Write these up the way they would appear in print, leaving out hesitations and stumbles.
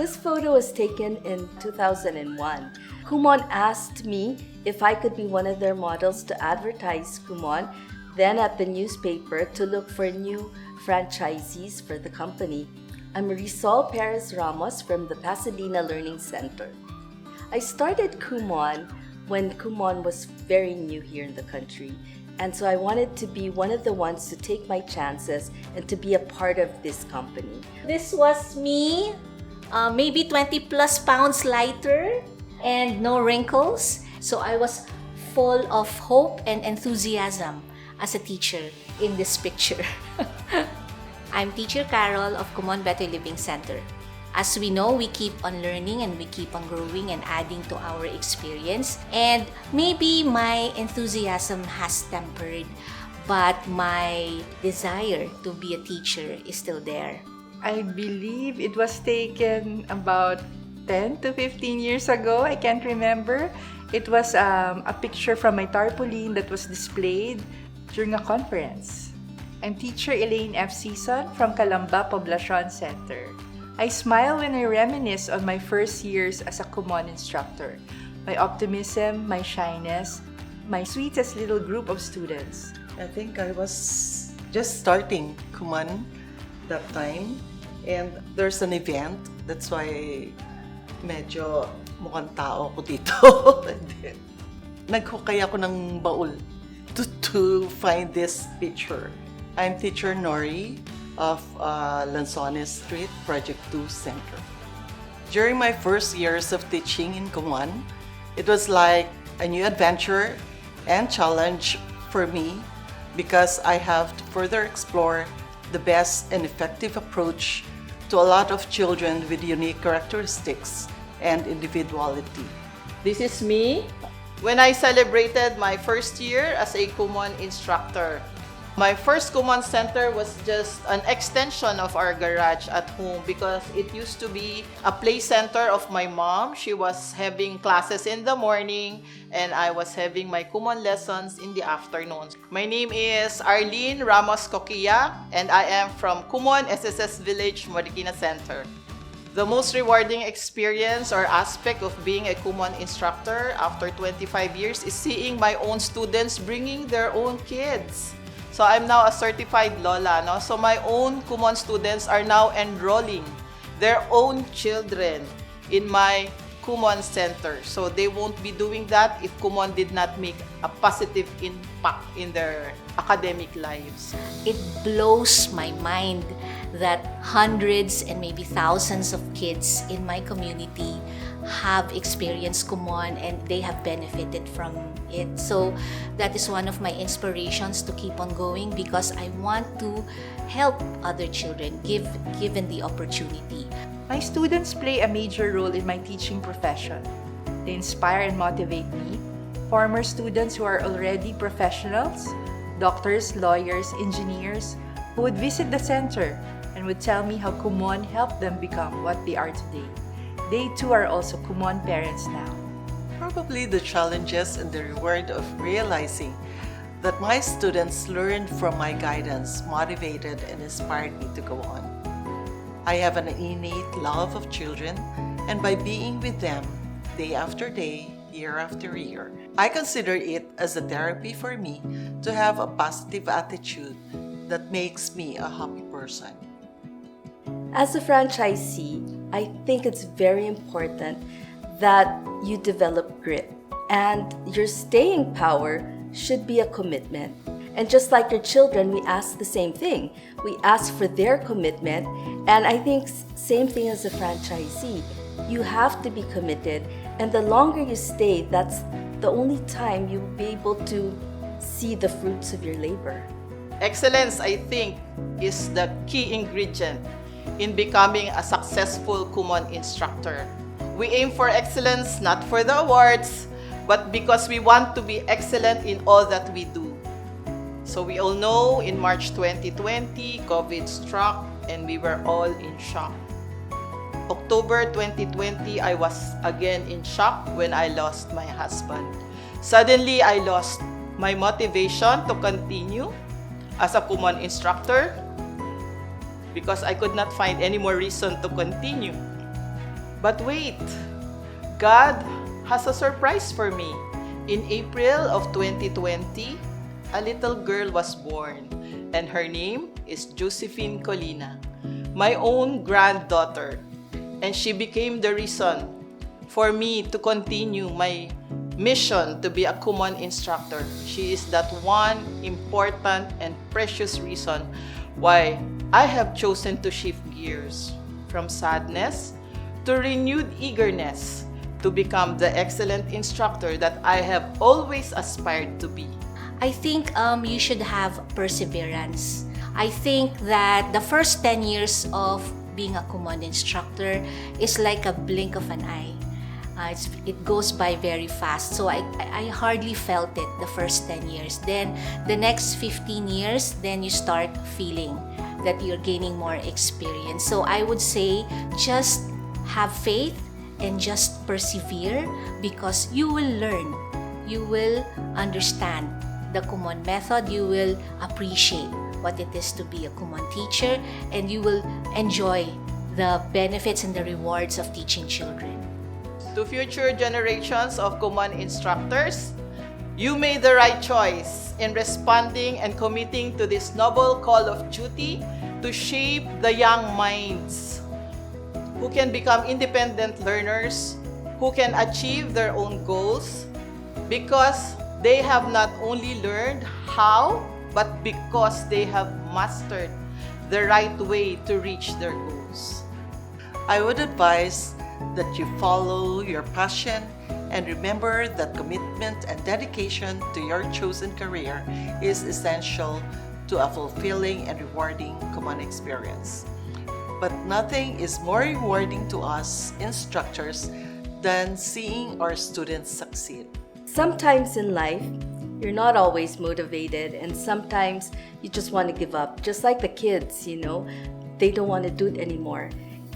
This photo was taken in 2001. Kumon asked me if I could be one of their models to advertise Kumon, then at the newspaper to look for new franchisees for the company. I'm Rizal Perez Ramos from the Pasadena Learning Center. I started Kumon when Kumon was very new here in the country, and so I wanted to be one of the ones to take my chances and to be a part of this company. This was me, maybe 20 plus pounds lighter and no wrinkles. So I was full of hope and enthusiasm as a teacher in this picture. I'm Teacher Carol of Kumon Better Living Center. As we know, we keep on learning and we keep on growing and adding to our experience. And maybe my enthusiasm has tempered, but my desire to be a teacher is still there. I believe it was taken about 10 to 15 years ago. I can't remember. It was a picture from my tarpaulin that was displayed during a conference. I'm teacher Elaine F. Season from Calamba Poblacion Center. I smile when I reminisce on my first years as a Kumon instructor. My optimism, my shyness, my sweetest little group of students. I think I was just starting Kumon that time. And there's an event. That's why medyo mukhang tao ko dito. Naghukay ako ng baul to find this picture. I'm teacher Nori of Lanzones Street, Project 2 Center. During my first years of teaching in Kumon, it was like a new adventure and challenge for me because I have to further explore the best and effective approach to a lot of children with unique characteristics and individuality. This is me when I celebrated my first year as a Kumon instructor. My first Kumon Center was just an extension of our garage at home because it used to be a play center of my mom. She was having classes in the morning and I was having my Kumon lessons in the afternoons. My name is Arlene Ramos Coquilla and I am from Kumon SSS Village, Marikina Center. The most rewarding experience or aspect of being a Kumon instructor after 25 years is seeing my own students bringing their own kids. So I'm now a certified Lola, no? So my own Kumon students are now enrolling their own children in my Kumon Center. So they won't be doing that if Kumon did not make a positive impact in their academic lives. It blows my mind that hundreds and maybe thousands of kids in my community have experienced Kumon and they have benefited from it. So that is one of my inspirations to keep on going because I want to help other children given the opportunity. My students play a major role in my teaching profession. They inspire and motivate me. Former students who are already professionals, doctors, lawyers, engineers, who would visit the center and would tell me how Kumon helped them become what they are today. They too are also Kumon parents now. Probably the challenges and the reward of realizing that my students learned from my guidance motivated and inspired me to go on. I have an innate love of children, and by being with them day after day, year after year, I consider it as a therapy for me to have a positive attitude that makes me a happy person. As a franchisee, I think it's very important that you develop grit, and your staying power should be a commitment. And just like your children, we ask the same thing. We ask for their commitment, and I think same thing as a franchisee. You have to be committed, and the longer you stay, that's the only time you'll be able to see the fruits of your labor. Excellence, I think, is the key ingredient in becoming a successful Kumon instructor. We aim for excellence not for the awards, but because we want to be excellent in all that we do. So we all know in March 2020, COVID struck and we were all in shock. October 2020, I was again in shock when I lost my husband. Suddenly, I lost my motivation to continue as a Kumon instructor because I could not find any more reason to continue. But wait, God has a surprise for me. In April of 2020, a little girl was born, and her name is Josephine Colina, my own granddaughter. And she became the reason for me to continue my mission to be a Kumon instructor. She is that one important and precious reason why I have chosen to shift gears from sadness to renewed eagerness to become the excellent instructor that I have always aspired to be. I think you should have perseverance. I think that the first 10 years of being a Kumon instructor is like a blink of an eye. It goes by very fast. So I hardly felt it the first 10 years. Then the next 15 years, then you start feeling that you're gaining more experience. So I would say just have faith and just persevere, because you will learn. You will understand the Kumon method. You will appreciate what it is to be a Kumon teacher, and you will enjoy the benefits and the rewards of teaching children. To future generations of Kumon instructors, you made the right choice in responding and committing to this noble call of duty to shape the young minds who can become independent learners, who can achieve their own goals, because they have not only learned how, but because they have mastered the right way to reach their goals. I would advise that you follow your passion and remember that commitment and dedication to your chosen career is essential to a fulfilling and rewarding Kumon experience. But nothing is more rewarding to us instructors than seeing our students succeed. Sometimes in life, you're not always motivated, and sometimes you just want to give up. Just like the kids, they don't want to do it anymore.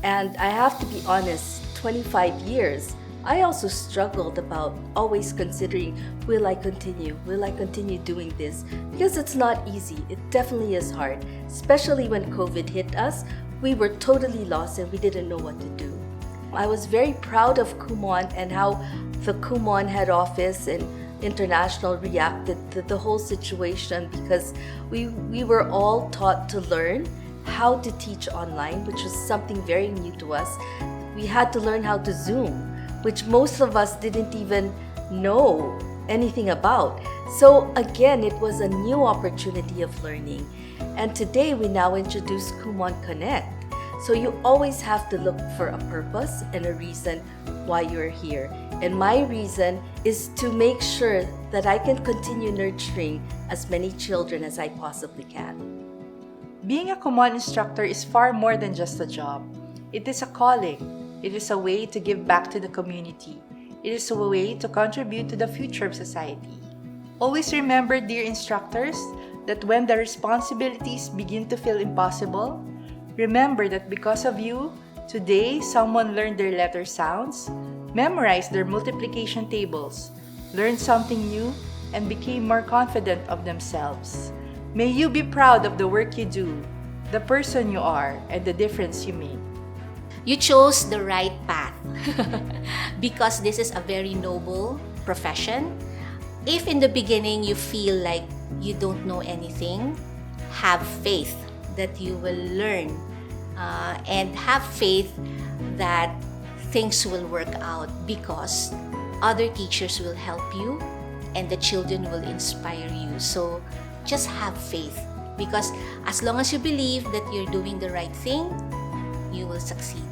And I have to be honest, 25 years, I also struggled about always considering, will I continue doing this? Because it's not easy. It definitely is hard. Especially when COVID hit us, we were totally lost and we didn't know what to do. I was very proud of Kumon and how the Kumon head office and International reacted to the whole situation, because we were all taught to learn how to teach online, which was something very new to us. We had to learn how to Zoom, which most of us didn't even know anything about. So again, it was a new opportunity of learning. And today we now introduce Kumon Connect. So you always have to look for a purpose and a reason why you're here. And my reason is to make sure that I can continue nurturing as many children as I possibly can. Being a Kumon instructor is far more than just a job. It is a calling. It is a way to give back to the community. It is a way to contribute to the future of society. Always remember, dear instructors, that when the responsibilities begin to feel impossible, remember that because of you, today someone learned their letter sounds, memorized their multiplication tables, learned something new, and became more confident of themselves. May you be proud of the work you do, the person you are, and the difference you make. You chose the right path because this is a very noble profession. If in the beginning you feel like you don't know anything, have faith that you will learn, and have faith that things will work out, because other teachers will help you and the children will inspire you. So just have faith, because as long as you believe that you're doing the right thing, you will succeed.